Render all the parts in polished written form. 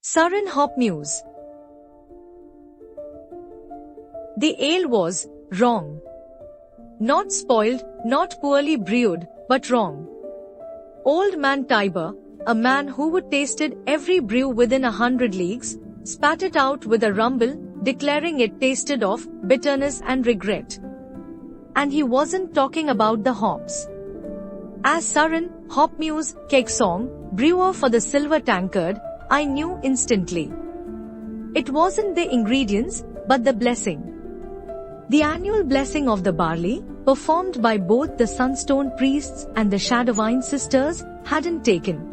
Sarin Hop Muse. The ale was wrong. Not spoiled, not poorly brewed, but wrong. Old man Tiber, a man who would tasted every brew within 100 leagues, spat it out with a rumble, declaring it tasted of bitterness and regret. And he wasn't talking about the hops. As Sarin Hop Muse Keg Song, brewer for the Silver Tankard, I knew instantly. It wasn't the ingredients, but the blessing. The annual blessing of the barley, performed by both the Sunstone priests and the Shadowvine sisters, hadn't taken.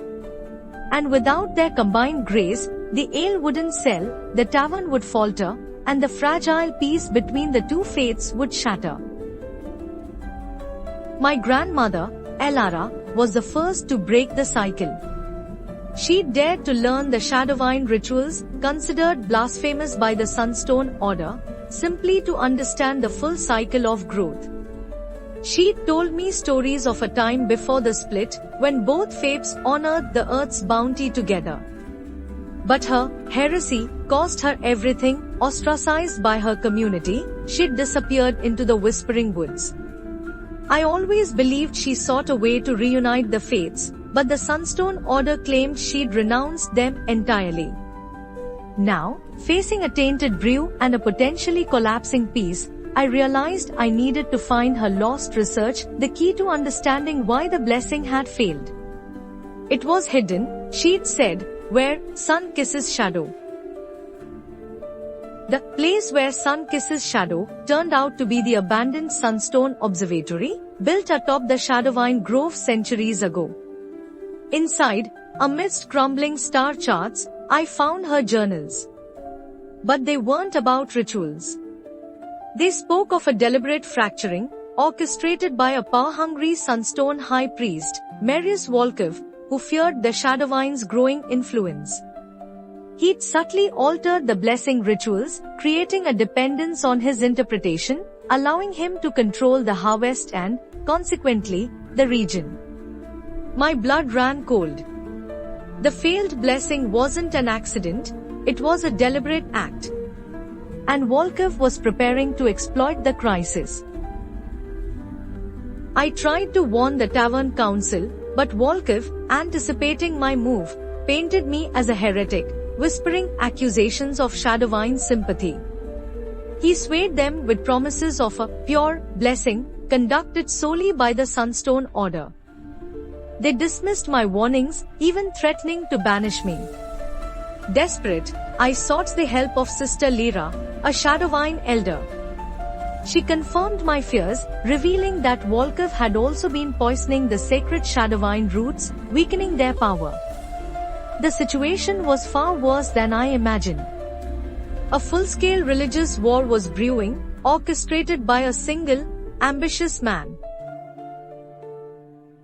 And without their combined grace, the ale wouldn't sell, the tavern would falter, and the fragile peace between the two faiths would shatter. My grandmother, Elara, was the first to break the cycle. She dared to learn the Shadowvine rituals, considered blasphemous by the Sunstone Order, simply to understand the full cycle of growth. She told me stories of a time before the split, when both faiths honored the earth's bounty together. But her heresy cost her everything. Ostracized by her community, she disappeared into the Whispering Woods. I always believed she sought a way to reunite the faiths, but the Sunstone Order claimed she'd renounced them entirely. Now, facing a tainted brew and a potentially collapsing peace, I realized I needed to find her lost research, the key to understanding why the blessing had failed. It was hidden, she'd said, where sun kisses shadow. The place where sun kisses shadow turned out to be the abandoned Sunstone Observatory, built atop the Shadowvine Grove centuries ago. Inside, amidst crumbling star charts, I found her journals. But they weren't about rituals. They spoke of a deliberate fracturing, orchestrated by a power-hungry Sunstone high priest, Marius Volkov, who feared the Shadowvine's growing influence. He'd subtly altered the blessing rituals, creating a dependence on his interpretation, allowing him to control the harvest and, consequently, the region. My blood ran cold. The failed blessing wasn't an accident, it was a deliberate act. And Volkov was preparing to exploit the crisis. I tried to warn the Tavern Council, but Volkov, anticipating my move, painted me as a heretic, whispering accusations of Shadowvine sympathy. He swayed them with promises of a pure blessing, conducted solely by the Sunstone Order. They dismissed my warnings, even threatening to banish me. Desperate, I sought the help of Sister Lyra, a Shadowvine elder. She confirmed my fears, revealing that Volkov had also been poisoning the sacred Shadowvine roots, weakening their power. The situation was far worse than I imagined. A full-scale religious war was brewing, orchestrated by a single, ambitious man.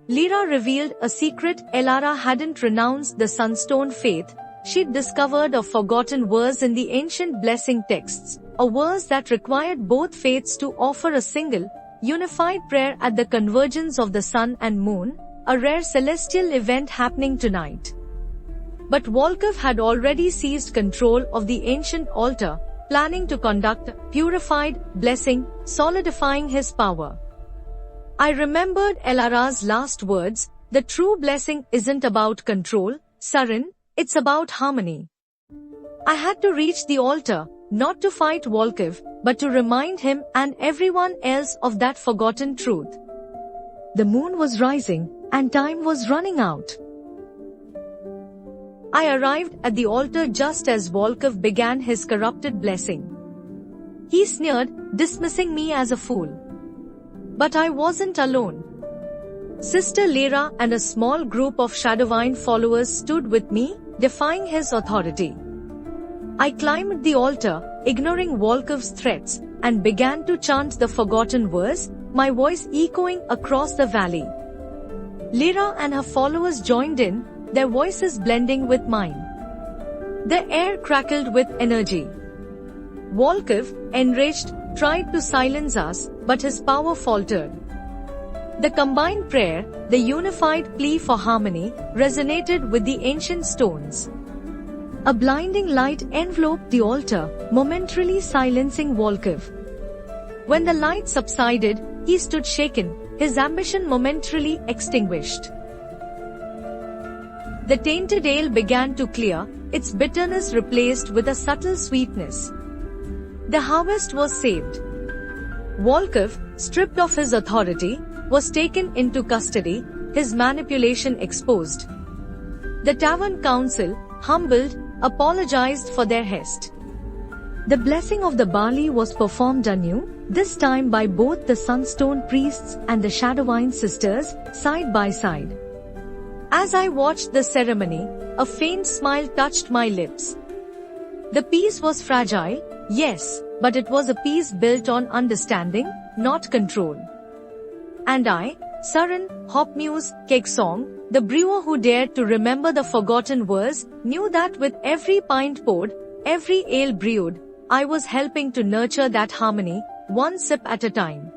Lyra revealed a secret. Elara hadn't renounced the Sunstone faith. She'd discovered a forgotten verse in the ancient blessing texts, a verse that required both faiths to offer a single, unified prayer at the convergence of the sun and moon, a rare celestial event happening tonight. But Volkov had already seized control of the ancient altar, planning to conduct a purified blessing, solidifying his power. I remembered Elara's last words, the true blessing isn't about control, Sarin, it's about harmony. I had to reach the altar, not to fight Volkov, but to remind him and everyone else of that forgotten truth. The moon was rising, and time was running out. I arrived at the altar just as Volkov began his corrupted blessing. He sneered, dismissing me as a fool. But I wasn't alone. Sister Lyra and a small group of Shadowvine followers stood with me, defying his authority. I climbed the altar, ignoring Volkov's threats, and began to chant the forgotten verse, my voice echoing across the valley. Lyra and her followers joined in, their voices blending with mine. The air crackled with energy. Volkov, enraged, tried to silence us, but his power faltered. The combined prayer, the unified plea for harmony, resonated with the ancient stones. A blinding light enveloped the altar, momentarily silencing Volkov. When the light subsided, he stood shaken, his ambition momentarily extinguished. The tainted ale began to clear, its bitterness replaced with a subtle sweetness. The harvest was saved. Volkov, stripped of his authority, was taken into custody, his manipulation exposed. The tavern council, humbled, apologized for their haste. The blessing of the barley was performed anew, this time by both the Sunstone priests and the Shadowvine sisters, side by side. As I watched the ceremony, a faint smile touched my lips. The peace was fragile, yes, but it was a peace built on understanding, not control. And I, Søren Hopmuse Kegsong, the brewer who dared to remember the forgotten words, knew that with every pint poured, every ale brewed, I was helping to nurture that harmony, one sip at a time.